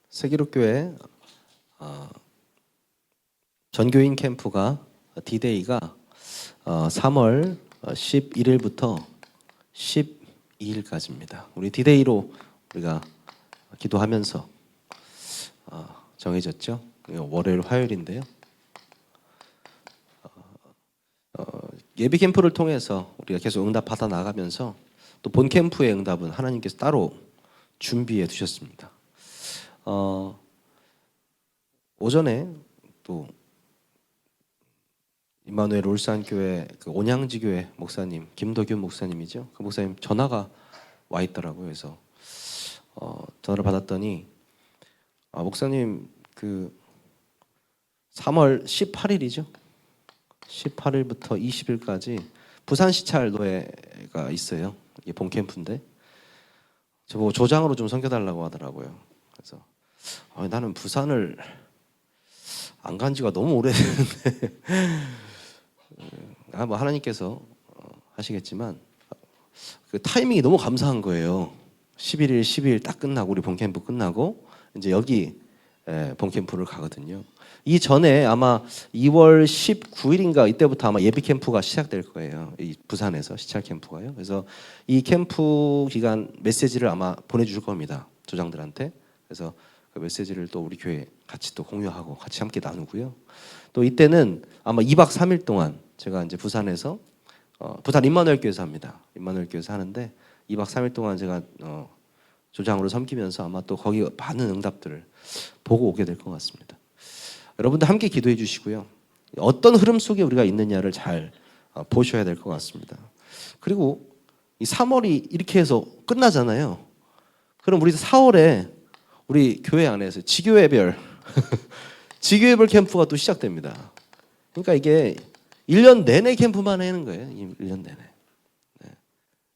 세기록교회 전교인 캠프가 D-Day가 3월 11일부터 12일까지입니다. 우리 D-Day로 우리가 기도하면서 정해졌죠. 월요일, 화요일인데요. 예비 캠프를 통해서 우리가 계속 응답받아 나가면서 또 본 캠프의 응답은 하나님께서 따로 준비해 두셨습니다. 오전에 또 임마누엘 울산교회 그 온양지교회 목사님 김도균 목사님이죠. 그 목사님 전화가 와 있더라고요. 그래서 전화를 받았더니 목사님 그 3월 18일이죠. 18일부터 20일까지 부산 시찰 노예가 있어요. 이게 본 캠프인데 저보고 조장으로 좀 섬겨달라고 하더라고요. 그래서 나는 부산을 안 간 지가 너무 오래됐는데 뭐 하나님께서 하시겠지만 그 타이밍이 너무 감사한 거예요. 11일, 12일 딱 끝나고 우리 본 캠프 끝나고 이제 여기 본 캠프를 가거든요. 이 전에 아마 2월 19일인가 이때부터 아마 예비 캠프가 시작될 거예요. 이 부산에서 시찰 캠프가요. 그래서 이 캠프 기간 메시지를 아마 보내주실 겁니다. 조장들한테. 그래서 그 메시지를 또 우리 교회 같이 또 공유하고 같이 함께 나누고요. 또 이때는 아마 2박 3일 동안 제가 이제 부산에서 부산 임마누엘 교회에서 합니다. 임마누엘 교회에서 하는데 2박 3일 동안 제가 조장으로 섬기면서 아마 또 거기 많은 응답들을 보고 오게 될 것 같습니다. 여러분들 함께 기도해 주시고요. 어떤 흐름 속에 우리가 있느냐를 잘 보셔야 될 것 같습니다. 그리고 이 3월이 이렇게 해서 끝나잖아요. 그럼 우리 4월에 우리 교회 안에서 지교회별 지교회별 캠프가 또 시작됩니다. 그러니까 이게 1년 내내 캠프만 하는 거예요. 1년 내내.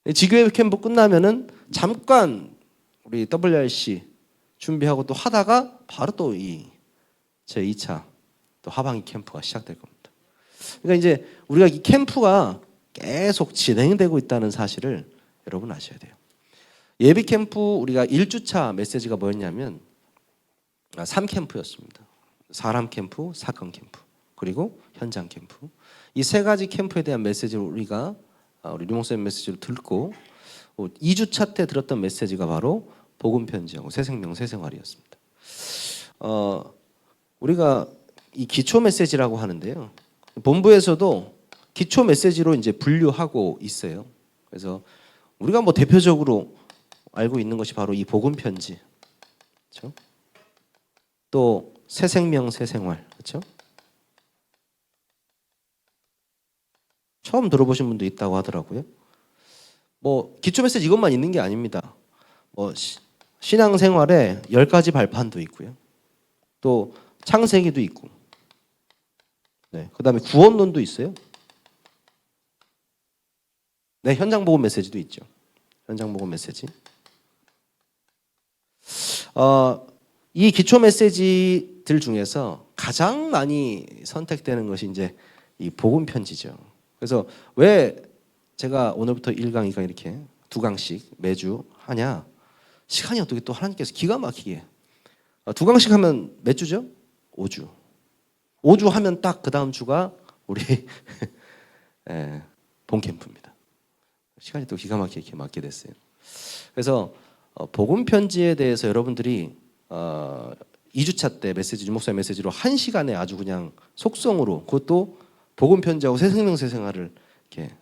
네. 지교회 캠프 끝나면은 잠깐 우리 WRC 준비하고 또 하다가 바로 또 이 제2차 또 하반기 캠프가 시작될 겁니다. 그러니까 이제 우리가 이 캠프가 계속 진행되고 있다는 사실을 여러분 아셔야 돼요. 예비 캠프 우리가 1주차 메시지가 뭐였냐면 3캠프였습니다. 사람 캠프, 사건 캠프, 그리고 현장 캠프. 이 세 가지 캠프에 대한 메시지를 우리가 우리 류목사님 메시지를 듣고 2주차 때 들었던 메시지가 바로 복음 편지하고 새 생명, 새 생활이었습니다. 우리가 이 기초 메시지라고 하는데요. 본부에서도 기초 메시지로 이제 분류하고 있어요. 그래서 우리가 뭐 대표적으로 알고 있는 것이 바로 이 복음 편지, 그렇죠? 또 새 생명, 새 생활, 그렇죠? 처음 들어보신 분도 있다고 하더라고요. 뭐 기초 메시지 이것만 있는 게 아닙니다. 뭐 신앙생활에 10가지 발판도 있고요. 또 창세기도 있고, 네, 그다음에 구원론도 있어요. 네, 현장 복음 메시지도 있죠. 현장 복음 메시지. 이 기초 메시지들 중에서 가장 많이 선택되는 것이 이제 이 복음 편지죠. 그래서 왜 제가 오늘부터 1강, 2강 이렇게 2강씩 매주 하냐? 시간이 어떻게 또 하나님께서 기가 막히게 2강씩 하면 몇 주죠? 5주. 5주 하면 딱 그 다음 주가 우리 본 캠프입니다. 시간이 또 기가 막히게 이렇게 맞게 됐어요. 그래서 복음 편지에 대해서 여러분들이 2주차 때 메시지, 주목사의 메시지로 1시간에 아주 그냥 속성으로 그것도 복음 편지하고 새 생명 새 생활을 이렇게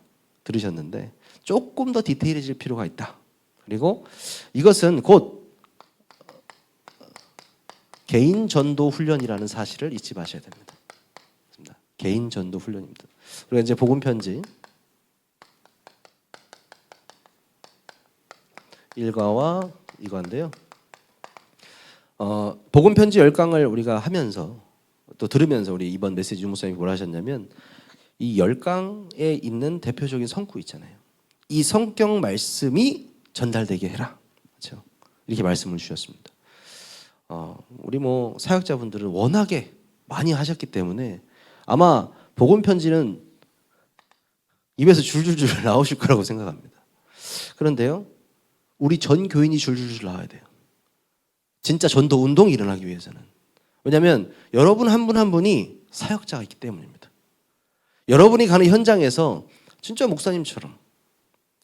들으셨는데 조금 더 디테일해질 필요가 있다. 그리고 이것은 곧 개인 전도 훈련이라는 사실을 잊지 마셔야 됩니다. 개인 전도 훈련입니다. 그리고 이제 복음 편지 1과와 2과인데요. 복음 편지 10강을 우리가 하면서 또 들으면서 우리 이번 메시지 주목사님이 뭐라 하셨냐면 이 10강에 있는 대표적인 성구 있잖아요. 이 성경 말씀이 전달되게 해라. 그렇죠? 이렇게 말씀을 주셨습니다. 우리 뭐 사역자분들은 워낙에 많이 하셨기 때문에 아마 복음 편지는 입에서 줄줄줄 나오실 거라고 생각합니다. 그런데요, 우리 전 교인이 줄줄줄 나와야 돼요. 진짜 전도 운동이 일어나기 위해서는. 왜냐하면 여러분 한 분 한 분이 사역자가 있기 때문입니다. 여러분이 가는 현장에서 진짜 목사님처럼,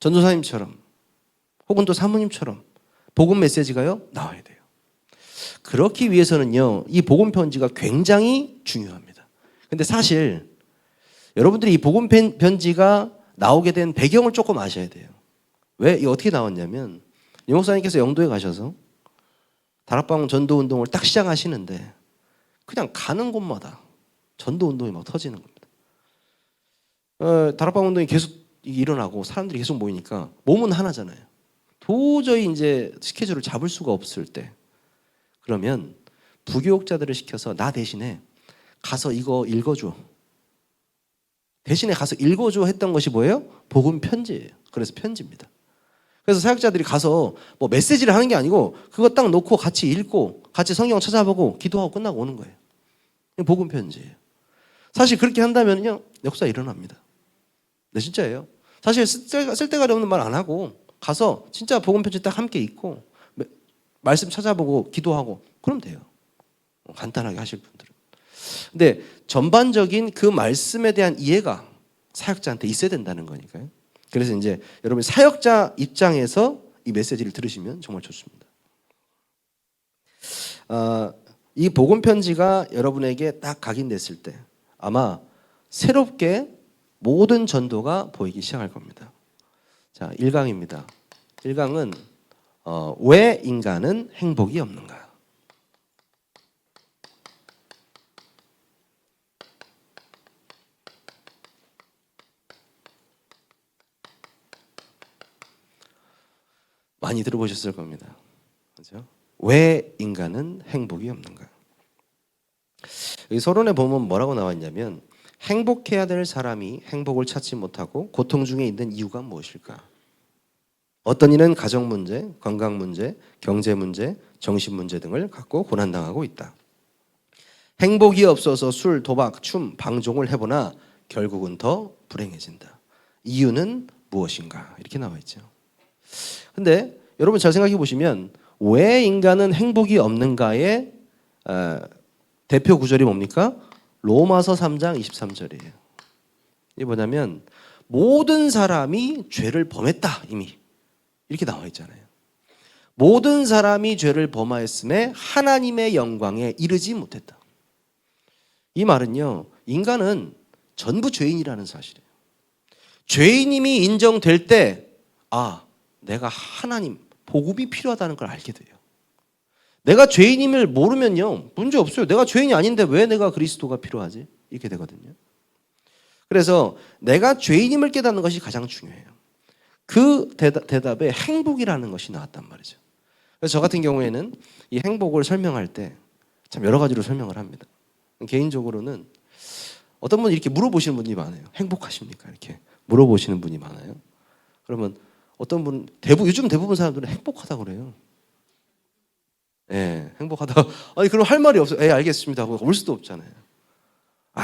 전도사님처럼, 혹은 또 사모님처럼 복음 메시지가요 나와야 돼요. 그렇기 위해서는요, 이 복음 편지가 굉장히 중요합니다. 근데 사실 여러분들이 이 복음 편지가 나오게 된 배경을 조금 아셔야 돼요. 왜? 이게 어떻게 나왔냐면, 이 목사님께서 영도에 가셔서 다락방 전도 운동을 딱 시작하시는데 그냥 가는 곳마다 전도 운동이 막 터지는 겁니다. 다락방 운동이 계속 일어나고 사람들이 계속 모이니까 몸은 하나잖아요. 도저히 이제 스케줄을 잡을 수가 없을 때, 그러면 부교육자들을 시켜서 나 대신에 가서 이거 읽어줘. 대신에 가서 읽어줘 했던 것이 뭐예요? 복음 편지예요. 그래서 편지입니다. 그래서 사역자들이 가서 뭐 메시지를 하는 게 아니고 그거 딱 놓고 같이 읽고 같이 성경 찾아보고 기도하고 끝나고 오는 거예요. 복음 편지예요. 사실 그렇게 한다면요, 역사 일어납니다. 네, 진짜예요. 사실 쓸데가리 없는 말 안 하고 가서 진짜 복음 편지 딱 함께 읽고 말씀 찾아보고 기도하고 그러면 돼요. 간단하게 하실 분들은. 근데 전반적인 그 말씀에 대한 이해가 사역자한테 있어야 된다는 거니까요. 그래서 이제 여러분 사역자 입장에서 이 메시지를 들으시면 정말 좋습니다. 이 복음 편지가 여러분에게 딱 각인됐을 때 아마 새롭게 모든 전도가 보이기 시작할 겁니다. 자, 1강입니다. 1강은 왜 인간은 행복이 없는가? 많이 들어보셨을 겁니다. 그렇죠? 왜 인간은 행복이 없는가? 이 서론에 보면 뭐라고 나와 있냐면, 행복해야 될 사람이 행복을 찾지 못하고 고통 중에 있는 이유가 무엇일까? 어떤 이는 가정 문제, 건강 문제, 경제 문제, 정신 문제 등을 갖고 고난당하고 있다. 행복이 없어서 술, 도박, 춤, 방종을 해보나 결국은 더 불행해진다. 이유는 무엇인가? 이렇게 나와 있죠. 근데 여러분 잘 생각해 보시면 왜 인간은 행복이 없는가의 대표 구절이 뭡니까? 로마서 3장 23절이에요. 이게 뭐냐면 모든 사람이 죄를 범했다 이미 이렇게 나와 있잖아요. 모든 사람이 죄를 범하였음에 하나님의 영광에 이르지 못했다. 이 말은요, 인간은 전부 죄인이라는 사실이에요. 죄인임이 인정될 때 내가 하나님 복음이 필요하다는 걸 알게 돼요. 내가 죄인임을 모르면요, 문제 없어요. 내가 죄인이 아닌데 왜 내가 그리스도가 필요하지? 이렇게 되거든요. 그래서 내가 죄인임을 깨닫는 것이 가장 중요해요. 그 대답에 행복이라는 것이 나왔단 말이죠. 그래서 저 같은 경우에는 이 행복을 설명할 때 참 여러 가지로 설명을 합니다. 개인적으로는 어떤 분이 이렇게 물어보시는 분이 많아요. 행복하십니까? 이렇게 물어보시는 분이 많아요. 그러면 어떤 분, 요즘 대부분 사람들은 행복하다고 그래요. 예, 행복하다. 아니, 그럼 할 말이 없어요. 예, 알겠습니다 하고 올 수도 없잖아요.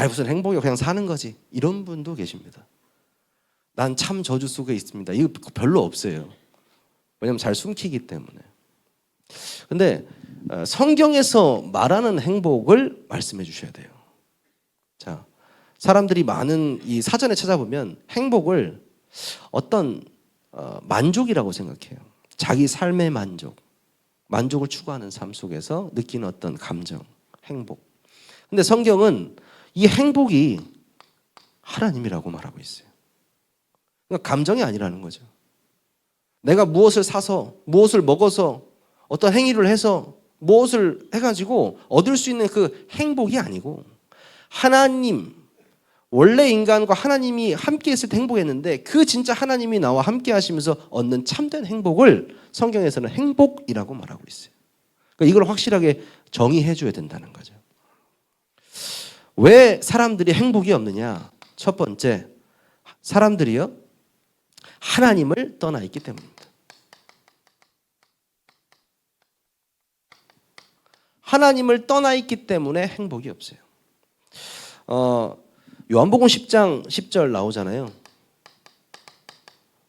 무슨 행복이야. 그냥 사는 거지. 이런 분도 계십니다. 난 참 저주 속에 있습니다. 이거 별로 없어요. 왜냐면 잘 숨기기 때문에. 근데 성경에서 말하는 행복을 말씀해 주셔야 돼요. 자, 사람들이 많은 이 사전에 찾아보면 행복을 어떤 만족이라고 생각해요. 자기 삶의 만족을 추구하는 삶 속에서 느끼는 어떤 감정, 행복. 근데 성경은 이 행복이 하나님이라고 말하고 있어요. 그러니까 감정이 아니라는 거죠. 내가 무엇을 사서, 무엇을 먹어서, 어떤 행위를 해서, 무엇을 해가지고 얻을 수 있는 그 행복이 아니고 하나님, 원래 인간과 하나님이 함께 있을 때 행복했는데 그 진짜 하나님이 나와 함께 하시면서 얻는 참된 행복을 성경에서는 행복이라고 말하고 있어요. 그러니까 이걸 확실하게 정의해 줘야 된다는 거죠. 왜 사람들이 행복이 없느냐? 첫 번째, 사람들이요, 하나님을 떠나 있기 때문입니다. 하나님을 떠나 있기 때문에 행복이 없어요. 요한복음 10장 10절 나오잖아요.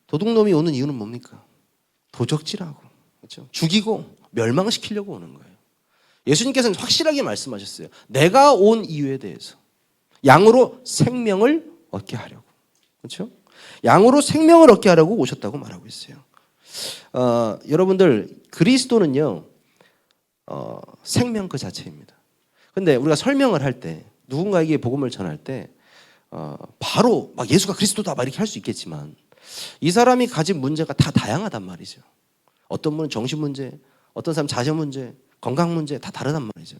도둑놈이 오는 이유는 뭡니까? 도적질하고, 그렇죠? 죽이고 멸망시키려고 오는 거예요. 예수님께서는 확실하게 말씀하셨어요. 내가 온 이유에 대해서. 양으로 생명을 얻게 하려고. 그렇죠? 양으로 생명을 얻게 하려고 오셨다고 말하고 있어요. 여러분들 그리스도는요. 생명 그 자체입니다. 근데 우리가 설명을 할 때 누군가에게 복음을 전할 때 바로 막 예수가 그리스도다 막 이렇게 할 수 있겠지만 이 사람이 가진 문제가 다 다양하단 말이죠. 어떤 분은 정신 문제, 어떤 사람 자녀 문제, 건강 문제 다 다르단 말이죠.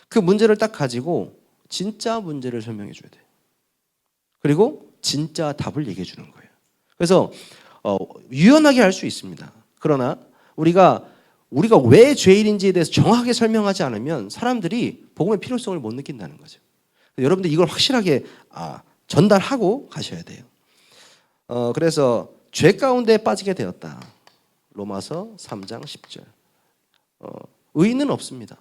그 문제를 딱 가지고 진짜 문제를 설명해 줘야 돼요. 그리고 진짜 답을 얘기해 주는 거예요. 그래서 유연하게 할 수 있습니다. 그러나 우리가 왜 죄인인지에 대해서 정확하게 설명하지 않으면 사람들이 복음의 필요성을 못 느낀다는 거죠. 여러분들 이걸 확실하게 전달하고 가셔야 돼요. 그래서 죄 가운데 빠지게 되었다. 로마서 3장 10절. 의인은 없습니다.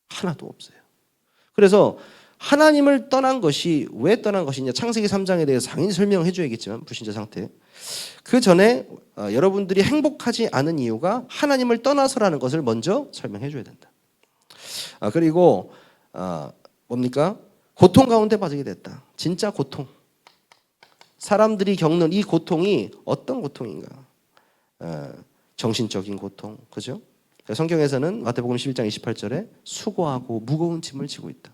하나도 없어요. 그래서 하나님을 떠난 것이 왜 떠난 것이냐 창세기 3장에 대해서 당연히 설명해 줘야겠지만 불신자 상태. 그 전에 여러분들이 행복하지 않은 이유가 하나님을 떠나서라는 것을 먼저 설명해 줘야 된다. 그리고 뭡니까? 고통 가운데 빠지게 됐다. 진짜 고통. 사람들이 겪는 이 고통이 어떤 고통인가? 정신적인 고통, 그죠? 성경에서는 마태복음 11장 28절에 수고하고 무거운 짐을 지고 있다.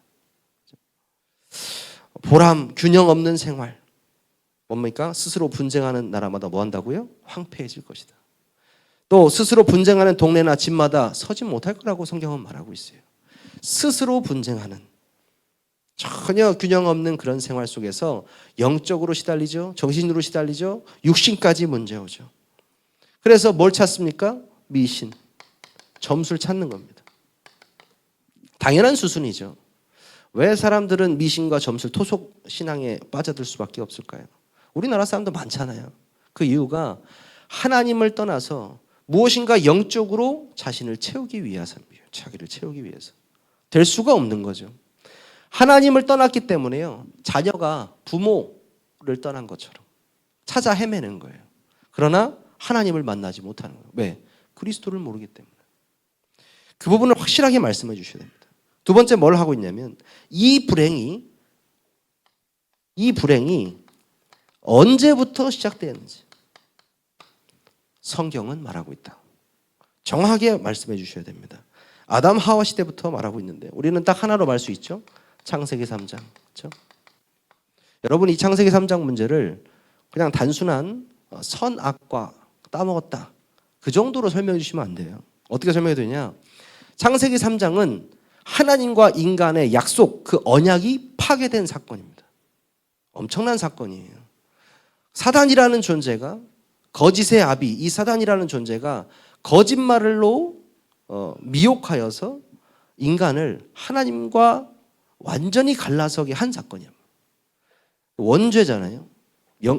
보람, 균형 없는 생활. 뭡니까? 스스로 분쟁하는 나라마다 뭐 한다고요? 황폐해질 것이다. 또 스스로 분쟁하는 동네나 집마다 서지 못할 거라고 성경은 말하고 있어요. 스스로 분쟁하는 전혀 균형 없는 그런 생활 속에서 영적으로 시달리죠. 정신으로 시달리죠. 육신까지 문제 오죠. 그래서 뭘 찾습니까? 미신. 점수를 찾는 겁니다. 당연한 수순이죠. 왜 사람들은 미신과 점술, 토속 신앙에 빠져들 수밖에 없을까요? 우리나라 사람도 많잖아요. 그 이유가 하나님을 떠나서 무엇인가 영적으로 자신을 채우기 위해서입니다. 자기를 채우기 위해서. 될 수가 없는 거죠. 하나님을 떠났기 때문에요. 자녀가 부모를 떠난 것처럼 찾아 헤매는 거예요. 그러나 하나님을 만나지 못하는 거예요. 왜? 그리스도를 모르기 때문에. 그 부분을 확실하게 말씀해 주셔야 됩니다. 두 번째 뭘 하고 있냐면 이 불행이 언제부터 시작되었는지 성경은 말하고 있다. 정확하게 말씀해 주셔야 됩니다. 아담 하와 시대부터 말하고 있는데 우리는 딱 하나로 말 수 있죠. 창세기 3장. 그렇죠? 여러분 이 창세기 3장 문제를 그냥 단순한 선악과 따먹었다. 그 정도로 설명해 주시면 안 돼요. 어떻게 설명해야 되냐? 창세기 3장은 하나님과 인간의 약속, 그 언약이 파괴된 사건입니다. 엄청난 사건이에요. 사단이라는 존재가 거짓의 아비, 이 사단이라는 존재가 거짓말로 미혹하여서 인간을 하나님과 완전히 갈라서게 한 사건이에요. 원죄잖아요.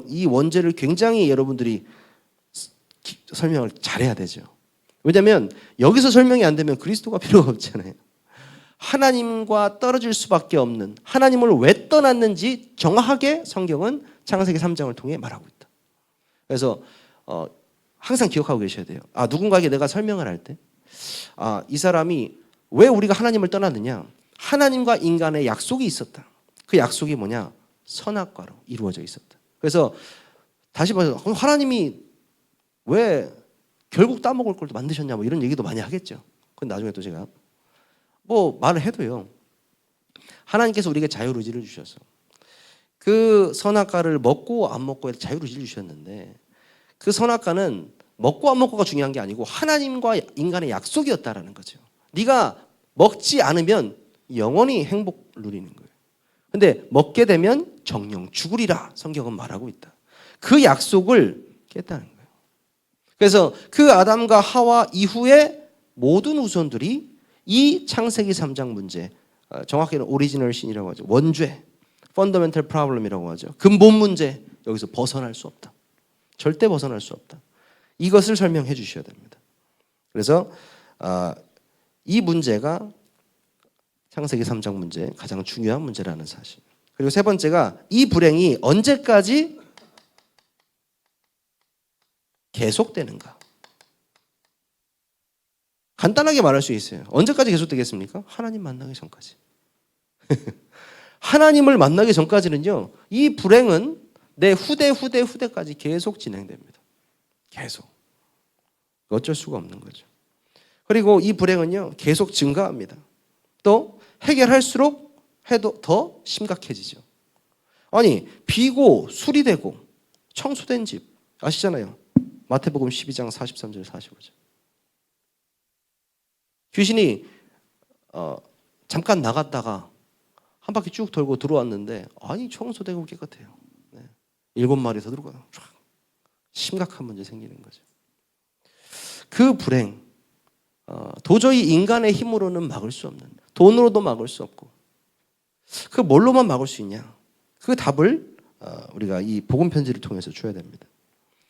이 원죄를 굉장히 여러분들이 설명을 잘해야 되죠. 왜냐하면 여기서 설명이 안 되면 그리스도가 필요가 없잖아요. 하나님과 떨어질 수밖에 없는 하나님을 왜 떠났는지 정확하게 성경은 창세기 3장을 통해 말하고 있다. 그래서 항상 기억하고 계셔야 돼요. 누군가에게 내가 설명을 할 때 이 사람이 왜 우리가 하나님을 떠났느냐? 하나님과 인간의 약속이 있었다. 그 약속이 뭐냐? 선악과로 이루어져 있었다. 그래서 다시 봐서 하나님이 왜 결국 따먹을 걸 만드셨냐 뭐 이런 얘기도 많이 하겠죠. 그건 나중에 또 제가 말을 해도요. 하나님께서 우리에게 자유의지를 주셔서 그 선악과를 먹고 안 먹고에 자유의지를 주셨는데 그 선악과는 먹고 안 먹고가 중요한 게 아니고 하나님과 인간의 약속이었다라는 거죠. 네가 먹지 않으면 영원히 행복 누리는 거예요. 근데 먹게 되면 정령 죽으리라 성경은 말하고 있다. 그 약속을 깼다는 거예요. 그래서 그 아담과 하와 이후에 모든 후손들이 이 창세기 3장 문제, 정확히는 오리지널 신이라고 하죠. 원죄, 펀더멘털 프로블럼이라고 하죠. 근본 문제, 여기서 벗어날 수 없다. 절대 벗어날 수 없다. 이것을 설명해 주셔야 됩니다. 그래서 이 문제가 창세기 3장 문제 가장 중요한 문제라는 사실. 그리고 세 번째가 이 불행이 언제까지 계속되는가? 간단하게 말할 수 있어요. 언제까지 계속되겠습니까? 하나님 만나기 전까지. 하나님을 만나기 전까지는요, 이 불행은 내 후대까지 계속 진행됩니다. 계속. 어쩔 수가 없는 거죠. 그리고 이 불행은요, 계속 증가합니다. 또 해결할수록 해도 더 심각해지죠. 아니, 비고 수리되고 청소된 집 아시잖아요. 마태복음 12장 43절 45절. 귀신이 잠깐 나갔다가 한 바퀴 쭉 돌고 들어왔는데 아니 청소되고 깨끗해요. 네. 7마리 더 들어가요. 심각한 문제 생기는 거죠. 그 불행 도저히 인간의 힘으로는 막을 수 없는, 돈으로도 막을 수 없고, 그 뭘로만 막을 수 있냐? 그 답을 우리가 이 복음 편지를 통해서 줘야 됩니다.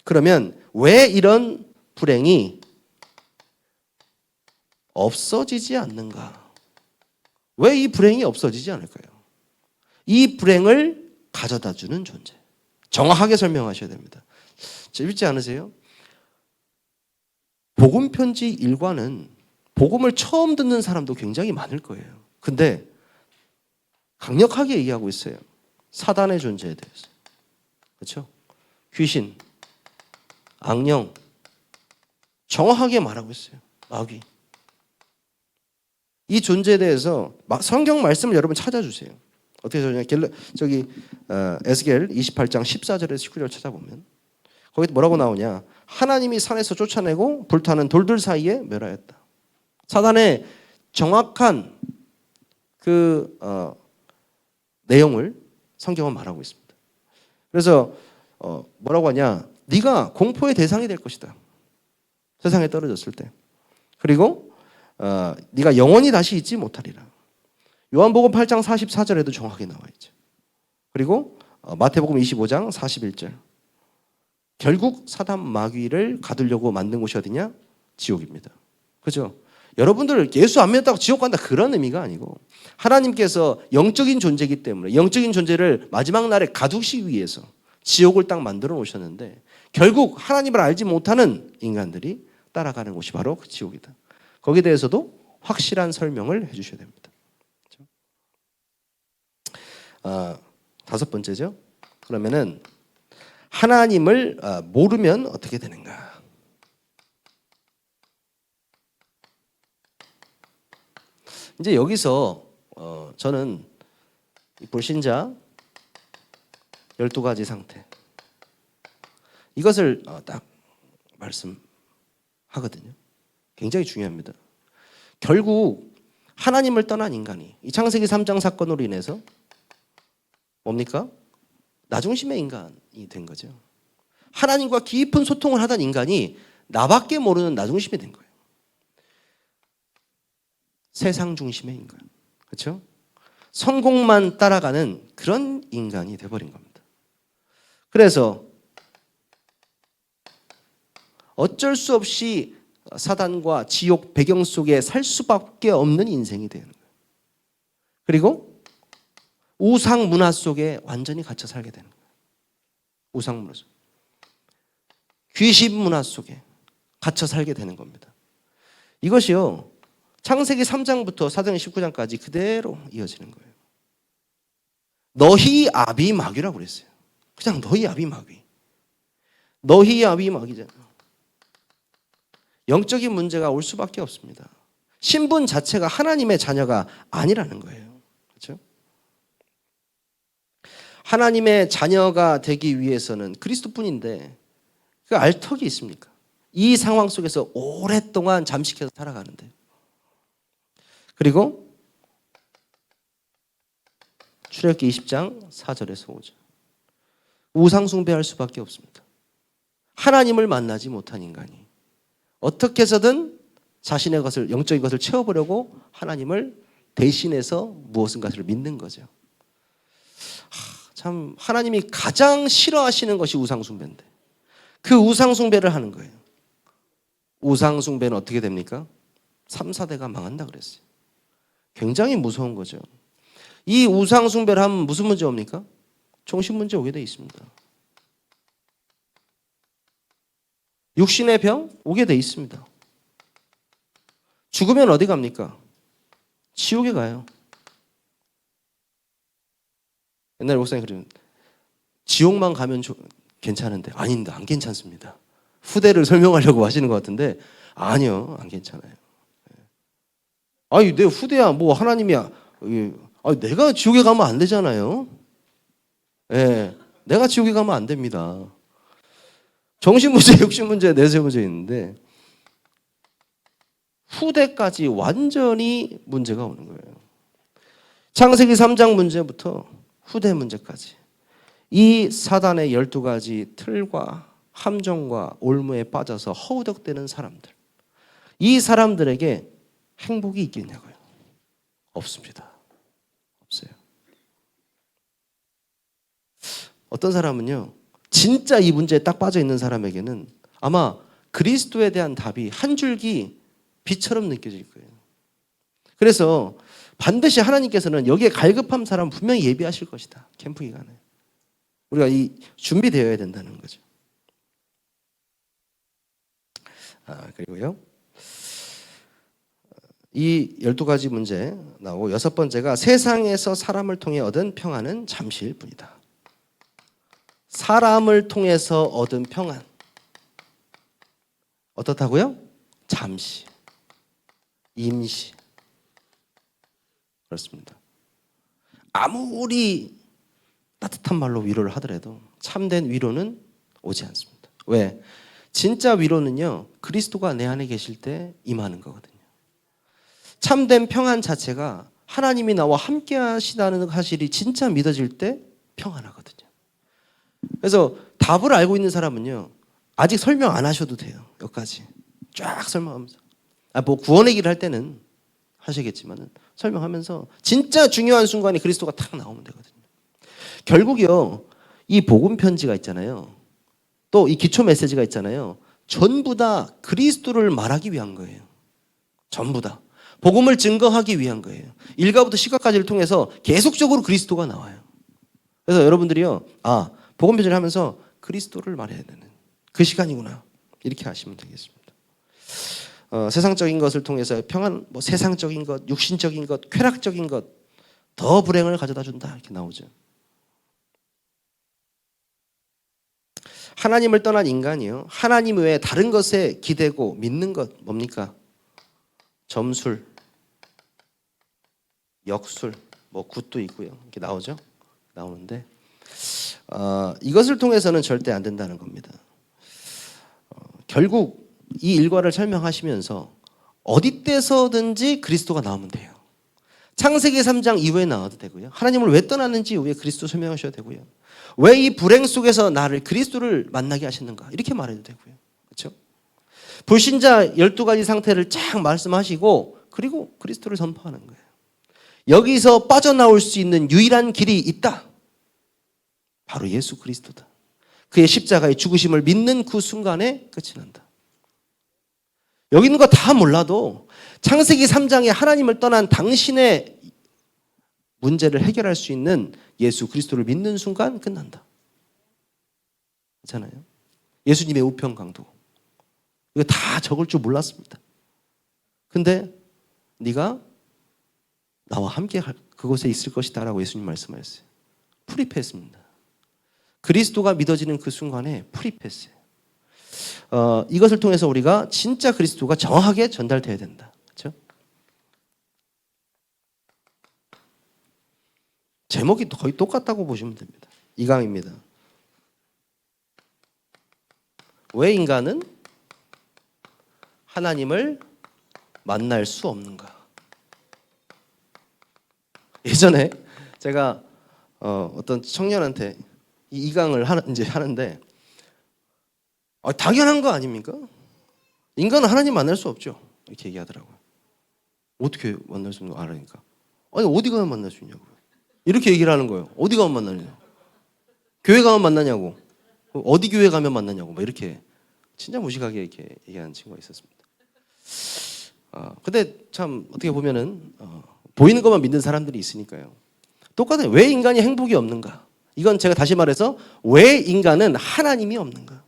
그러면 왜 이런 불행이 없어지지 않는가? 왜 이 불행이 없어지지 않을까요? 이 불행을 가져다 주는 존재. 정확하게 설명하셔야 됩니다. 재밌지 않으세요? 복음 편지 일과는 복음을 처음 듣는 사람도 굉장히 많을 거예요. 근데 강력하게 얘기하고 있어요. 사단의 존재에 대해서. 그렇죠? 귀신, 악령, 정확하게 말하고 있어요. 마귀. 이 존재에 대해서 성경 말씀을 여러분 찾아주세요. 어떻게 저기 에스겔 28장 14절에서 19절 찾아보면 거기 뭐라고 나오냐? 하나님이 산에서 쫓아내고 불타는 돌들 사이에 멸하였다. 사단의 정확한 그 내용을 성경은 말하고 있습니다. 그래서 뭐라고 하냐? 네가 공포의 대상이 될 것이다. 세상에 떨어졌을 때. 그리고 네가 영원히 다시 잊지 못하리라. 요한복음 8장 44절에도 정확하게 나와 있죠. 그리고 마태복음 25장 41절. 결국 사단 마귀를 가두려고 만든 곳이 어디냐? 지옥입니다. 그죠? 여러분들 예수 안 믿었다고 지옥 간다 그런 의미가 아니고 하나님께서 영적인 존재이기 때문에 영적인 존재를 마지막 날에 가두시기 위해서 지옥을 딱 만들어 놓으셨는데 결국 하나님을 알지 못하는 인간들이 따라가는 곳이 바로 그 지옥이다. 거기에 대해서도 확실한 설명을 해주셔야 됩니다. 다섯 번째죠. 그러면은 하나님을 모르면 어떻게 되는가? 이제 여기서 저는 불신자 12가지 상태 이것을 딱 말씀하거든요. 굉장히 중요합니다. 결국 하나님을 떠난 인간이 이 창세기 3장 사건으로 인해서 뭡니까? 나중심의 인간이 된 거죠. 하나님과 깊은 소통을 하던 인간이 나밖에 모르는 나중심이 된 거예요. 세상 중심의 인간. 그렇죠? 성공만 따라가는 그런 인간이 돼버린 겁니다. 그래서 어쩔 수 없이 사단과 지옥 배경 속에 살 수밖에 없는 인생이 되는 거예요. 그리고 우상 문화 속에 완전히 갇혀 살게 되는 거예요. 우상 문화 속. 귀신 문화 속에 갇혀 살게 되는 겁니다. 이것이요. 창세기 3장부터 사도행 19장까지 그대로 이어지는 거예요. 너희 아비 마귀라고 그랬어요. 그냥 너희 아비 마귀. 너희 아비 마귀잖아요. 영적인 문제가 올 수밖에 없습니다. 신분 자체가 하나님의 자녀가 아니라는 거예요. 그렇죠? 하나님의 자녀가 되기 위해서는 그리스도뿐인데 그 알턱이 있습니까? 이 상황 속에서 오랫동안 잠식해서 살아가는데 그리고 출애굽기 20장 4절에서 5절 우상 숭배할 수밖에 없습니다. 하나님을 만나지 못한 인간이 어떻게 해서든 자신의 것을 영적인 것을 채워보려고 하나님을 대신해서 무엇인가를 믿는 거죠. 참 하나님이 가장 싫어하시는 것이 우상 숭배인데 그 우상 숭배를 하는 거예요. 우상 숭배는 어떻게 됩니까? 3, 4대가 망한다 그랬어요. 굉장히 무서운 거죠. 이 우상 숭배를 하면 무슨 문제 옵니까? 정신 문제 오게 돼 있습니다. 육신의 병 오게 돼 있습니다. 죽으면 어디 갑니까? 지옥에 가요. 옛날에 목사님 그러면 지옥만 가면 괜찮은데 아닌데 안 괜찮습니다. 후대를 설명하려고 하시는 것 같은데 아니요, 안 괜찮아요. 아니 내 후대야 뭐 하나님이야. 아니, 내가 지옥에 가면 안 되잖아요. 예, 내가 지옥에 가면 안 됩니다. 정신 문제, 육신 문제, 내세 문제 있는데 후대까지 완전히 문제가 오는 거예요. 창세기 3장 문제부터 후대 문제까지 이 사단의 12가지 틀과 함정과 올무에 빠져서 허우덕대는 사람들, 이 사람들에게 행복이 있겠냐고요? 없습니다. 없어요. 어떤 사람은요, 진짜 이 문제에 딱 빠져 있는 사람에게는 아마 그리스도에 대한 답이 한 줄기 빛처럼 느껴질 거예요. 그래서 반드시 하나님께서는 여기에 갈급한 사람 분명히 예비하실 것이다. 캠프 기간에. 우리가 이 준비되어야 된다는 거죠. 그리고요. 이 12가지 문제 나오고 여섯 번째가 세상에서 사람을 통해 얻은 평안은 잠시일 뿐이다. 사람을 통해서 얻은 평안. 어떻다고요? 잠시. 임시. 그렇습니다. 아무리 따뜻한 말로 위로를 하더라도 참된 위로는 오지 않습니다. 왜? 진짜 위로는요, 그리스도가 내 안에 계실 때 임하는 거거든요. 참된 평안 자체가 하나님이 나와 함께 하시다는 사실이 진짜 믿어질 때 평안하거든요. 그래서 답을 알고 있는 사람은요, 아직 설명 안 하셔도 돼요. 여기까지 쫙 설명하면서. 뭐 구원 얘기를 할 때는 하시겠지만은 설명하면서 진짜 중요한 순간에 그리스도가 탁 나오면 되거든요. 결국요, 이 복음 편지가 있잖아요. 또 이 기초 메시지가 있잖아요. 전부 다 그리스도를 말하기 위한 거예요. 전부 다. 복음을 증거하기 위한 거예요. 일가부터 시가까지를 통해서 계속적으로 그리스도가 나와요. 그래서 여러분들이요, 복음 편지를 하면서 그리스도를 말해야 되는 그 시간이구나. 이렇게 하시면 되겠습니다. 세상적인 것을 통해서 평안, 뭐 세상적인 것, 육신적인 것, 쾌락적인 것, 더 불행을 가져다 준다. 이렇게 나오죠. 하나님을 떠난 인간이요, 하나님 외에 다른 것에 기대고 믿는 것 뭡니까? 점술, 역술, 뭐 굿도 있고요. 이렇게 나오죠. 나오는데 이것을 통해서는 절대 안 된다는 겁니다. 결국 이 일과를 설명하시면서 어디 때서든지 그리스도가 나오면 돼요. 창세기 3장 이후에 나와도 되고요. 하나님을 왜 떠났는지 이후에 그리스도 설명하셔도 되고요. 왜 이 불행 속에서 나를 그리스도를 만나게 하시는가 이렇게 말해도 되고요. 그렇죠? 불신자 12가지 상태를 쫙 말씀하시고 그리고 그리스도를 선포하는 거예요. 여기서 빠져나올 수 있는 유일한 길이 있다. 바로 예수 그리스도다. 그의 십자가의 죽으심을 믿는 그 순간에 끝이 난다. 여기 있는 거 다 몰라도 창세기 3장에 하나님을 떠난 당신의 문제를 해결할 수 있는 예수 그리스도를 믿는 순간 끝난다. 그렇잖아요. 예수님의 우편 강도. 이거 다 적을 줄 몰랐습니다. 근데 네가 나와 함께 그곳에 있을 것이다 라고 예수님 말씀하셨어요. 프리패스입니다. 그리스도가 믿어지는 그 순간에 프리패스예요. 이것을 통해서 우리가 진짜 그리스도가 정확하게 전달돼야 된다. 그렇죠? 제목이 거의 똑같다고 보시면 됩니다. 2강입니다. 왜 인간은 하나님을 만날 수 없는가? 예전에 제가 어떤 청년한테 이 2강을 이제 하는데 당연한 거 아닙니까? 인간은 하나님 만날 수 없죠. 이렇게 얘기하더라고요. 어떻게 만날 수 있는 거 알으니까. 아니 어디 가면 만날 수 있냐고요. 이렇게 얘기를 하는 거예요. 어디 가면 만나냐. 교회 가면 만나냐고. 어디 교회 가면 만나냐고. 막 이렇게 진짜 무식하게 이렇게 얘기하는 친구가 있었습니다. 근데 참 어떻게 보면은 보이는 것만 믿는 사람들이 있으니까요. 똑같아요. 왜 인간이 행복이 없는가? 이건 제가 다시 말해서 왜 인간은 하나님이 없는가?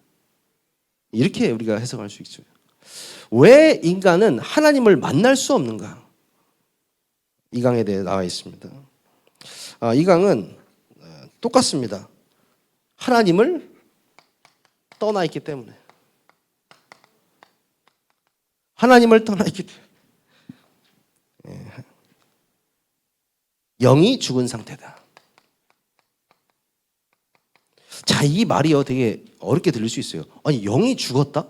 이렇게 우리가 해석할 수 있죠. 왜 인간은 하나님을 만날 수 없는가? 이 강에 대해 나와 있습니다. 이 강은 똑같습니다. 하나님을 떠나 있기 때문에. 하나님을 떠나 있기 때문에. 영이 죽은 상태다. 자, 이 말이요 되게 어렵게 들릴 수 있어요. 아니, 영이 죽었다?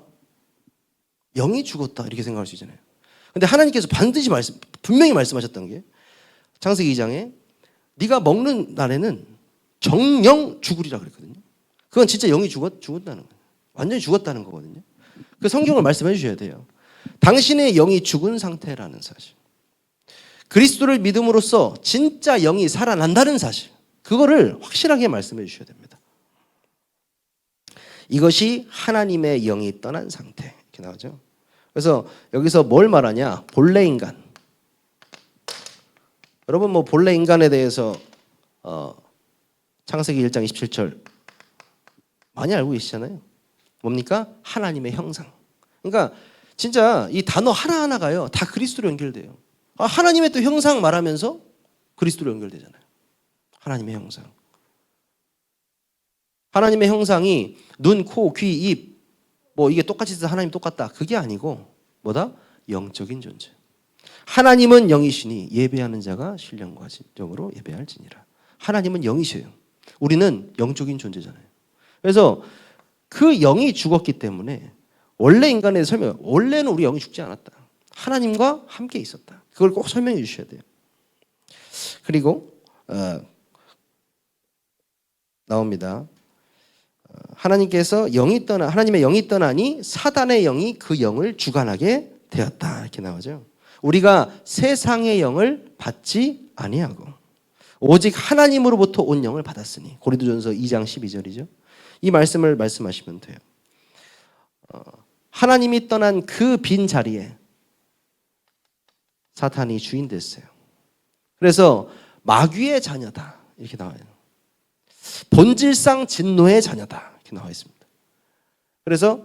영이 죽었다 이렇게 생각할 수 있잖아요. 근데 하나님께서 반드시 분명히 말씀하셨던 게 창세기 2장에 네가 먹는 날에는 정령 죽으리라 그랬거든요. 그건 진짜 영이 죽었다는 거예요. 완전히 죽었다는 거거든요. 그 성경을 말씀해 주셔야 돼요. 당신의 영이 죽은 상태라는 사실. 그리스도를 믿음으로써 진짜 영이 살아난다는 사실. 그거를 확실하게 말씀해 주셔야 됩니다. 이것이 하나님의 영이 떠난 상태. 이렇게 나오죠. 그래서 여기서 뭘 말하냐? 본래 인간. 여러분 뭐 본래 인간에 대해서 창세기 1장 27절 많이 알고 계시잖아요. 뭡니까? 하나님의 형상. 그러니까 진짜 이 단어 하나하나가요 다 그리스도로 연결돼요. 하나님의 또 형상 말하면서 그리스도로 연결되잖아요. 하나님의 형상. 하나님의 형상이 눈, 코, 귀, 입 뭐 이게 똑같이 있어서 하나님 똑같다. 그게 아니고 뭐다? 영적인 존재. 하나님은 영이시니 예배하는 자가 신령과 진정으로 예배할지니라. 하나님은 영이셔요. 우리는 영적인 존재잖아요. 그래서 그 영이 죽었기 때문에 원래 인간에 설명, 원래는 우리 영이 죽지 않았다. 하나님과 함께 있었다. 그걸 꼭 설명해 주셔야 돼요. 그리고 나옵니다. 하나님께서 하나님의 영이 떠나니 사단의 영이 그 영을 주관하게 되었다. 이렇게 나오죠. 우리가 세상의 영을 받지 아니하고 오직 하나님으로부터 온 영을 받았으니. 고린도전서 2장 12절이죠. 이 말씀을 말씀하시면 돼요. 하나님이 떠난 그 빈 자리에 사탄이 주인 됐어요. 그래서 마귀의 자녀다 이렇게 나와요. 본질상 진노의 자녀다 이렇게 나와 있습니다. 그래서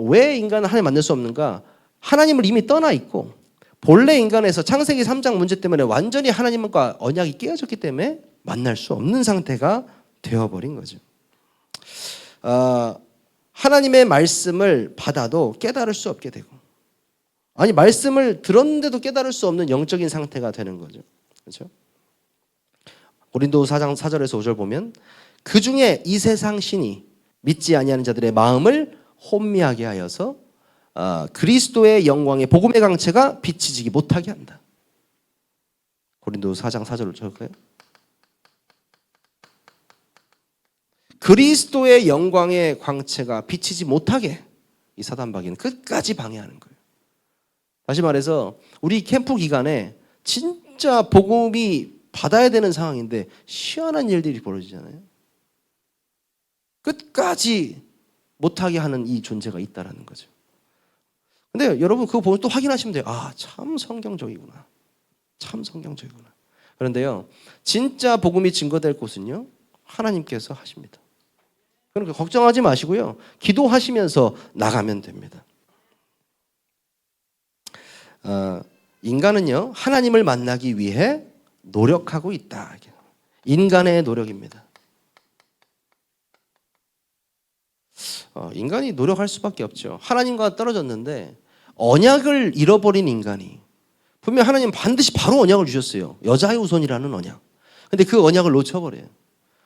왜 인간은 하나님 만날 수 없는가? 하나님을 이미 떠나 있고 본래 인간에서 창세기 3장 문제 때문에 완전히 하나님과 언약이 깨어졌기 때문에 만날 수 없는 상태가 되어버린 거죠. 하나님의 말씀을 받아도 깨달을 수 없게 되고, 아니 말씀을 들었는데도 깨달을 수 없는 영적인 상태가 되는 거죠. 그렇죠? 고린도 4장 4절에서 5절 보면 그 중에 이 세상 신이 믿지 아니하는 자들의 마음을 혼미하게 하여서 그리스도의 영광의 복음의 강체가 비치지기 못하게 한다. 고린도 4장 4절을 적을까요? 그리스도의 영광의 광채가 비치지 못하게 이 사단마귀는 끝까지 방해하는 거예요. 다시 말해서 우리 캠프 기간에 진짜 복음이 받아야 되는 상황인데 희한한 일들이 벌어지잖아요. 끝까지 못하게 하는 이 존재가 있다는 거죠. 근데 여러분 그거 보면 또 확인하시면 돼요. 참 성경적이구나. 참 성경적이구나. 그런데요, 진짜 복음이 증거될 곳은요, 하나님께서 하십니다. 그러니까 걱정하지 마시고요, 기도하시면서 나가면 됩니다. 인간은요, 하나님을 만나기 위해 노력하고 있다. 인간의 노력입니다. 인간이 노력할 수밖에 없죠. 하나님과 떨어졌는데 언약을 잃어버린 인간이, 분명 하나님 반드시 바로 언약을 주셨어요. 여자의 후손이라는 언약. 근데 그 언약을 놓쳐버려요.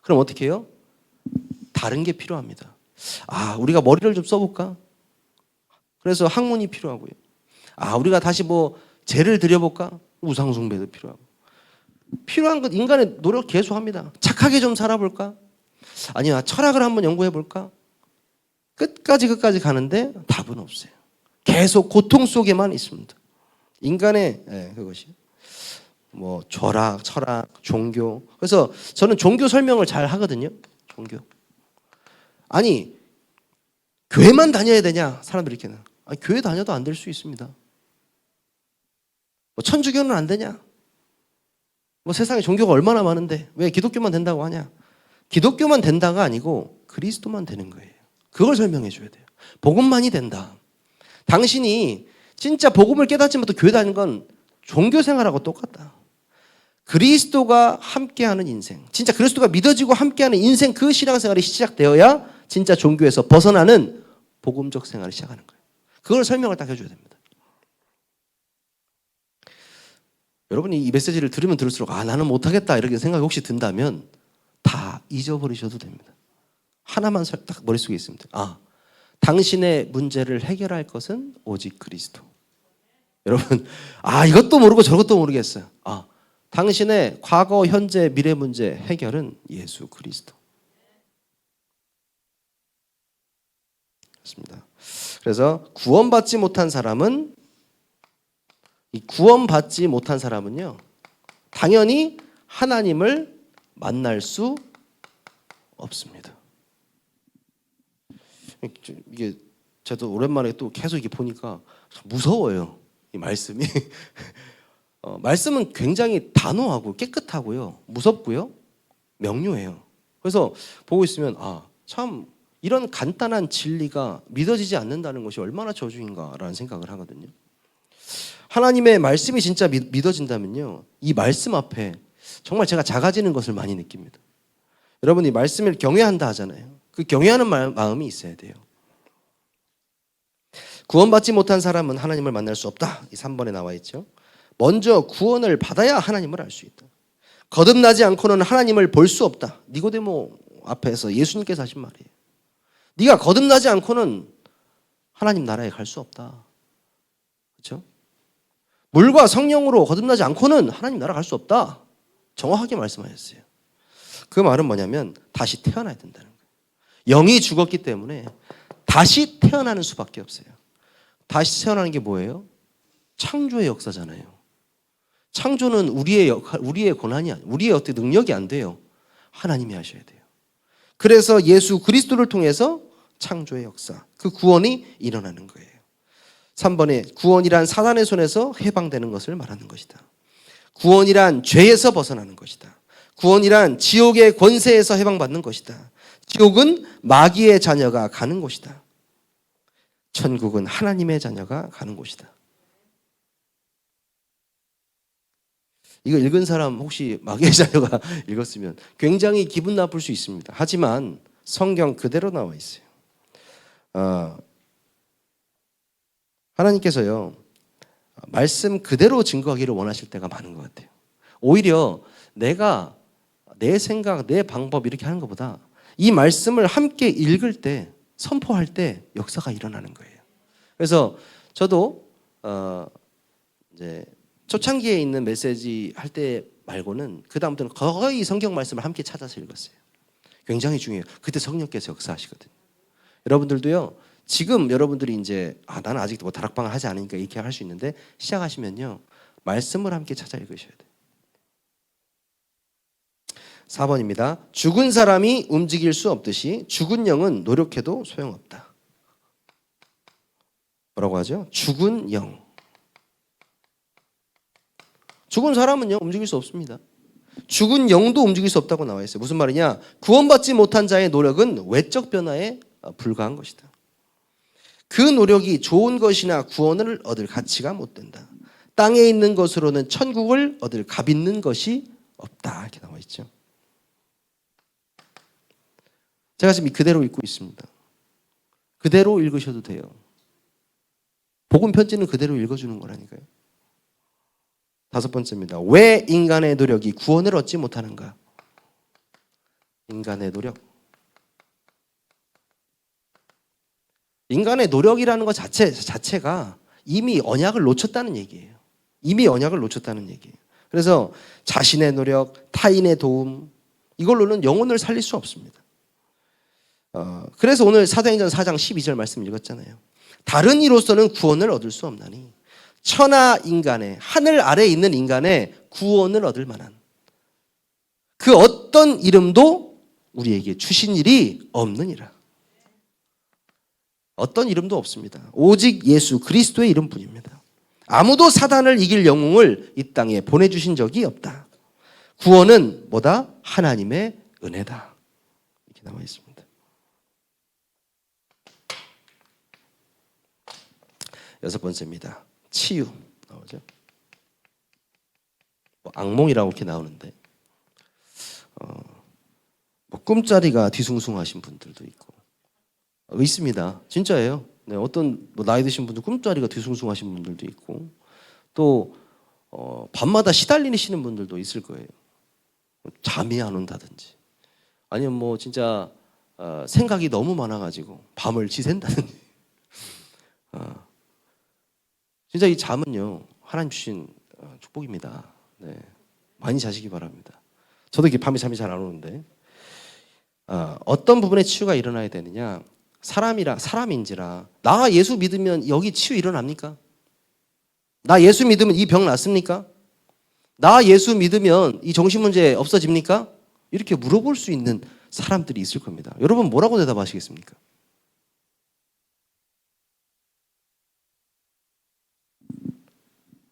그럼 어떻게 해요? 다른 게 필요합니다. 우리가 머리를 좀 써볼까? 그래서 학문이 필요하고요. 우리가 다시 제를 드려볼까? 우상숭배도 필요하고. 필요한 것, 인간의 노력 계속합니다. 착하게 좀 살아볼까? 아니야, 철학을 한번 연구해볼까? 끝까지 가는데 답은 없어요. 계속 고통 속에만 있습니다. 인간의 그것이 철학, 종교. 그래서 저는 종교 설명을 잘 하거든요. 종교. 아니, 교회만 다녀야 되냐? 사람들이 이렇게. 교회 다녀도 안 될 수 있습니다. 천주교는 안 되냐? 세상에 종교가 얼마나 많은데 왜 기독교만 된다고 하냐? 기독교만 된다가 아니고 그리스도만 되는 거예요. 그걸 설명해 줘야 돼요. 복음만이 된다. 당신이 진짜 복음을 깨닫지 못해 교회 다니는 건 종교 생활하고 똑같다. 그리스도가 함께하는 인생, 진짜 그리스도가 믿어지고 함께하는 인생, 그 신앙생활이 시작되어야 진짜 종교에서 벗어나는 복음적 생활을 시작하는 거예요. 그걸 설명을 딱 해줘야 됩니다. 여러분이 이 메시지를 들으면 들을수록 나는 못하겠다 이렇게 생각이 혹시 든다면 다 잊어버리셔도 됩니다. 하나만 딱 머릿속에 있습니다. 당신의 문제를 해결할 것은 오직 그리스도. 여러분, 이것도 모르고 저것도 모르겠어요. 당신의 과거, 현재, 미래 문제 해결은 예수 그리스도. 그렇습니다. 그래서 구원받지 못한 사람은요, 당연히 하나님을 만날 수 없습니다. 이게 저도 오랜만에 또 계속 이렇게 보니까 무서워요. 이 말씀이. 말씀은 굉장히 단호하고 깨끗하고요, 무섭고요, 명료해요. 그래서 보고 있으면 참 이런 간단한 진리가 믿어지지 않는다는 것이 얼마나 저주인가라는 생각을 하거든요. 하나님의 말씀이 진짜 믿어진다면요, 이 말씀 앞에 정말 제가 작아지는 것을 많이 느낍니다. 여러분이 말씀을 경외한다 하잖아요. 그 경외하는 마음이 있어야 돼요. 구원받지 못한 사람은 하나님을 만날 수 없다. 이 3번에 나와 있죠. 먼저 구원을 받아야 하나님을 알 수 있다. 거듭나지 않고는 하나님을 볼 수 없다. 니고데모 앞에서 예수님께서 하신 말이에요. 네가 거듭나지 않고는 하나님 나라에 갈 수 없다. 그렇죠? 물과 성령으로 거듭나지 않고는 하나님 나라 갈 수 없다. 정확하게 말씀하셨어요. 그 말은 뭐냐면 다시 태어나야 된다는 거예요. 영이 죽었기 때문에 다시 태어나는 수밖에 없어요. 다시 태어나는 게 뭐예요? 창조의 역사잖아요. 창조는 우리의 권한이 아니에요. 우리의 어떤 능력이 안 돼요. 하나님이 하셔야 돼요. 그래서 예수 그리스도를 통해서 창조의 역사, 그 구원이 일어나는 거예요. 3번에 구원이란 사단의 손에서 해방되는 것을 말하는 것이다. 구원이란 죄에서 벗어나는 것이다. 구원이란 지옥의 권세에서 해방받는 것이다. 지옥은 마귀의 자녀가 가는 곳이다. 천국은 하나님의 자녀가 가는 곳이다. 이거 읽은 사람 혹시 마귀의 자녀가 읽었으면 굉장히 기분 나쁠 수 있습니다. 하지만 성경 그대로 나와 있어요. 하나님께서요, 말씀 그대로 증거하기를 원하실 때가 많은 것 같아요. 오히려 내가 내 생각, 내 방법 이렇게 하는 것보다 이 말씀을 함께 읽을 때, 선포할 때 역사가 일어나는 거예요. 그래서 저도 이제 초창기에 있는 메시지 할 때 말고는 그 다음부터는 거의 성경 말씀을 함께 찾아서 읽었어요. 굉장히 중요해요. 그때 성령께서 역사하시거든요. 여러분들도요, 지금 여러분들이 이제 나는 아직 뭐 다락방을 하지 않으니까 이렇게 할 수 있는데 시작하시면요, 말씀을 함께 찾아 읽으셔야 돼요. 4번입니다. 죽은 사람이 움직일 수 없듯이 죽은 영은 노력해도 소용없다. 뭐라고 하죠? 죽은 영. 죽은 사람은요, 움직일 수 없습니다. 죽은 영도 움직일 수 없다고 나와 있어요. 무슨 말이냐? 구원받지 못한 자의 노력은 외적 변화에 불과한 것이다. 그 노력이 좋은 것이나 구원을 얻을 가치가 못 된다. 땅에 있는 것으로는 천국을 얻을 값 있는 것이 없다. 이렇게 나와 있죠. 제가 지금 그대로 읽고 있습니다. 그대로 읽으셔도 돼요. 복음 편지는 그대로 읽어주는 거라니까요. 5번째입니다. 왜 인간의 노력이 구원을 얻지 못하는가? 인간의 노력. 인간의 노력이라는 것 자체가 이미 언약을 놓쳤다는 얘기예요. 이미 언약을 놓쳤다는 얘기예요. 그래서 자신의 노력, 타인의 도움, 이걸로는 영혼을 살릴 수 없습니다. 그래서 오늘 사도행전 4장 12절 말씀 읽었잖아요. 다른 이로서는 구원을 얻을 수 없나니 천하 인간의, 하늘 아래에 있는 인간의 구원을 얻을 만한 그 어떤 이름도 우리에게 주신 일이 없느니라. 어떤 이름도 없습니다. 오직 예수 그리스도의 이름뿐입니다. 아무도 사단을 이길 영웅을 이 땅에 보내주신 적이 없다. 구원은 뭐다? 하나님의 은혜다. 이렇게 나와 있습니다. 여섯 번째입니다. 치유 나오죠. 뭐 악몽이라고 이렇게 나오는데 뭐 꿈자리가 뒤숭숭하신 분들도 있고 있습니다. 진짜예요. 네, 어떤 뭐 나이 드신 분들 꿈자리가 뒤숭숭하신 분들도 있고 또 밤마다 시달리시는 분들도 있을 거예요. 잠이 안 온다든지 아니면 뭐 진짜 생각이 너무 많아가지고 밤을 지샌다든지 진짜 이 잠은요 하나님 주신 축복입니다. 네, 많이 자시기 바랍니다. 저도 이렇게 밤에 잠이 잘 안 오는데 어떤 부분에 치유가 일어나야 되느냐? 사람인지라 나 예수 믿으면 여기 치유 일어납니까? 나 예수 믿으면 이 병 낫습니까? 나 예수 믿으면 이 정신 문제 없어집니까? 이렇게 물어볼 수 있는 사람들이 있을 겁니다. 여러분 뭐라고 대답하시겠습니까?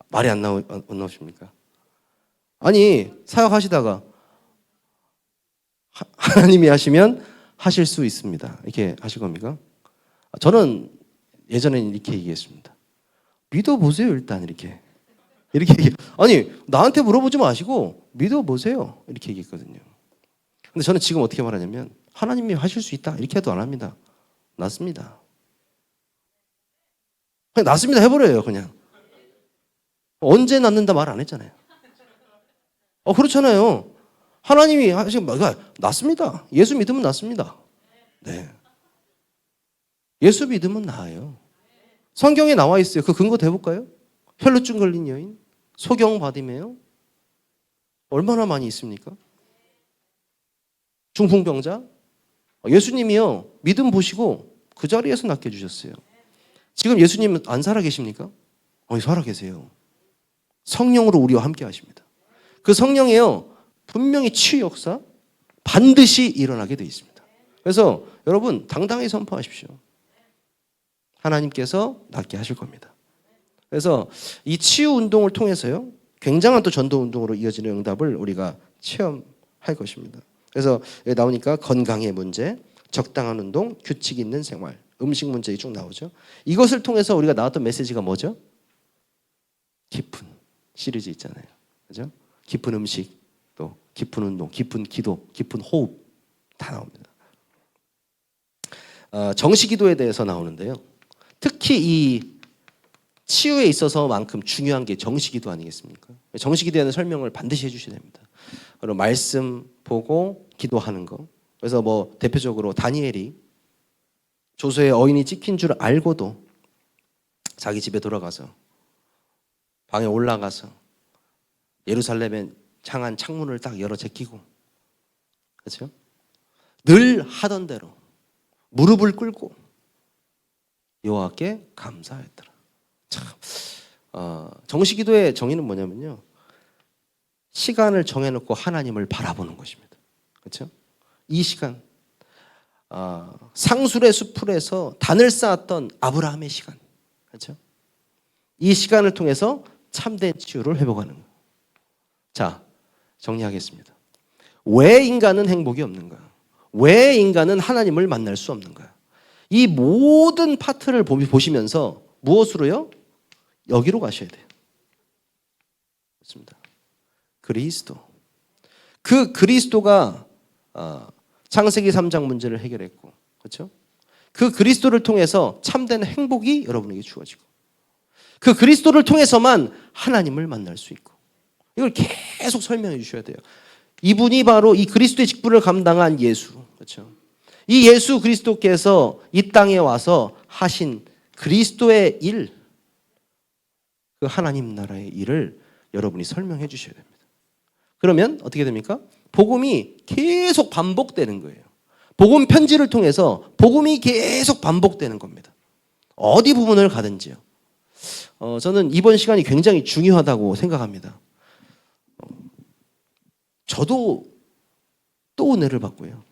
말이 안 나오십니까? 아니 사역하시다가 하나님이 하시면 하실 수 있습니다. 이렇게 하실 겁니까? 저는 예전에는 이렇게 얘기했습니다. 믿어보세요 일단 이렇게 아니 나한테 물어보지 마시고 믿어보세요 이렇게 얘기했거든요. 근데 저는 지금 어떻게 말하냐면 하나님이 하실 수 있다 이렇게 해도 안 합니다. 낫습니다. 그냥 낫습니다 해버려요 그냥. 언제 낫는다 말 안 했잖아요. 그렇잖아요. 하나님이 하시면 낫습니다. 예수 믿으면 낫습니다. 네. 예수 믿으면 나아요. 성경에 나와 있어요. 그 근거 대볼까요? 혈루증 걸린 여인, 소경 바디메오 얼마나 많이 있습니까? 중풍병자 예수님이요 믿음 보시고 그 자리에서 낫게 해주셨어요. 지금 예수님 안 살아 계십니까? 살아 계세요. 성령으로 우리와 함께 하십니다. 그 성령이요 분명히 치유 역사 반드시 일어나게 되어 있습니다. 그래서 여러분 당당히 선포하십시오. 하나님께서 낫게 하실 겁니다. 그래서 이 치유 운동을 통해서요 굉장한 또 전도 운동으로 이어지는 응답을 우리가 체험할 것입니다. 그래서 여기 나오니까 건강의 문제, 적당한 운동, 규칙 있는 생활, 음식 문제 쭉 나오죠. 이것을 통해서 우리가 나왔던 메시지가 뭐죠? 깊은 시리즈 있잖아요. 그죠? 깊은 음식, 또 깊은 운동, 깊은 기도, 깊은 호흡 다 나옵니다. 정시기도에 대해서 나오는데요. 특히 이 치유에 있어서만큼 중요한 게 정시기도 아니겠습니까? 정시기도에는 설명을 반드시 해주셔야 됩니다. 그리고 말씀 보고 기도하는 거. 그래서 뭐 대표적으로 다니엘이 조서의 어인이 찍힌 줄 알고도 자기 집에 돌아가서 방에 올라가서 예루살렘에 향한 창문을 딱 열어 제끼고 그렇죠? 늘 하던 대로 무릎을 꿇고 여호와께 감사했더라. 참 정시기도의 정의는 뭐냐면요. 시간을 정해놓고 하나님을 바라보는 것입니다. 그렇죠? 이 시간 상술의 수풀에서 단을 쌓았던 아브라함의 시간 그렇죠? 이 시간을 통해서 참된 치유를 회복하는 거예요. 자, 정리하겠습니다. 왜 인간은 행복이 없는가? 왜 인간은 하나님을 만날 수 없는가? 이 모든 파트를 보시면서 무엇으로요? 여기로 가셔야 돼요. 그렇습니다. 그리스도. 그 그리스도가 창세기 3장 문제를 해결했고, 그렇죠? 그 그리스도를 통해서 참된 행복이 여러분에게 주어지고, 그 그리스도를 통해서만 하나님을 만날 수 있고, 이걸 계속 설명해 주셔야 돼요. 이분이 바로 이 그리스도의 직분을 감당한 예수, 그렇죠? 이 예수 그리스도께서 이 땅에 와서 하신 그리스도의 일, 그 하나님 나라의 일을 여러분이 설명해 주셔야 됩니다. 그러면 어떻게 됩니까? 복음이 계속 반복되는 거예요. 복음 편지를 통해서 복음이 계속 반복되는 겁니다. 어디 부분을 가든지요. 저는 이번 시간이 굉장히 중요하다고 생각합니다. 저도 또 은혜를 받고요.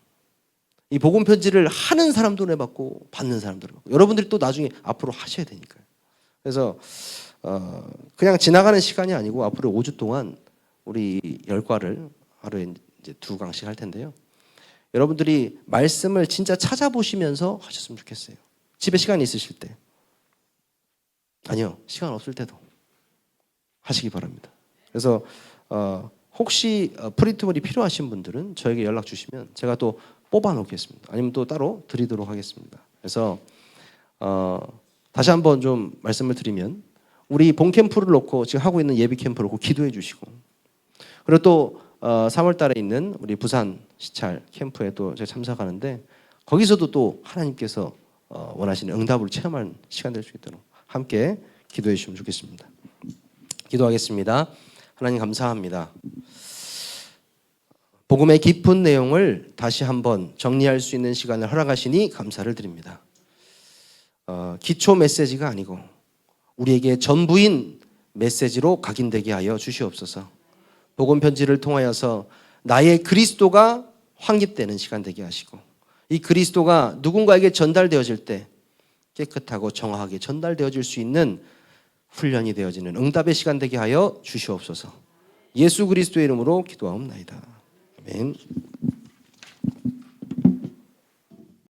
이 복음 편지를 하는 사람도 은혜 받고 받는 사람도 은혜 받고 여러분들이 또 나중에 앞으로 하셔야 되니까요. 그래서 그냥 지나가는 시간이 아니고 앞으로 5주 동안 우리 10과를 하루에 이제 2강씩 할 텐데요. 여러분들이 말씀을 진짜 찾아보시면서 하셨으면 좋겠어요. 집에 시간이 있으실 때. 아니요, 시간 없을 때도 하시기 바랍니다. 그래서 혹시 프리트물이 필요하신 분들은 저에게 연락 주시면 제가 또 뽑아 놓겠습니다. 아니면 또 따로 드리도록 하겠습니다. 그래서 다시 한번 좀 말씀을 드리면 우리 본 캠프를 놓고 지금 하고 있는 예비 캠프를 놓고 기도해 주시고, 그리고 또 3월 달에 있는 우리 부산 시찰 캠프에 또 제가 참석하는데 거기서도 또 하나님께서 원하시는 응답을 체험하는 시간 될 수 있도록 함께 기도해 주시면 좋겠습니다. 기도하겠습니다. 하나님 감사합니다. 복음의 깊은 내용을 다시 한번 정리할 수 있는 시간을 허락하시니 감사를 드립니다. 기초 메시지가 아니고 우리에게 전부인 메시지로 각인되게 하여 주시옵소서. 복음 편지를 통하여서 나의 그리스도가 확립되는 시간 되게 하시고, 이 그리스도가 누군가에게 전달되어질 때 깨끗하고 정확하게 전달되어질 수 있는 훈련이 되어지는 응답의 시간 되게 하여 주시옵소서. 예수 그리스도의 이름으로 기도하옵나이다. 아멘.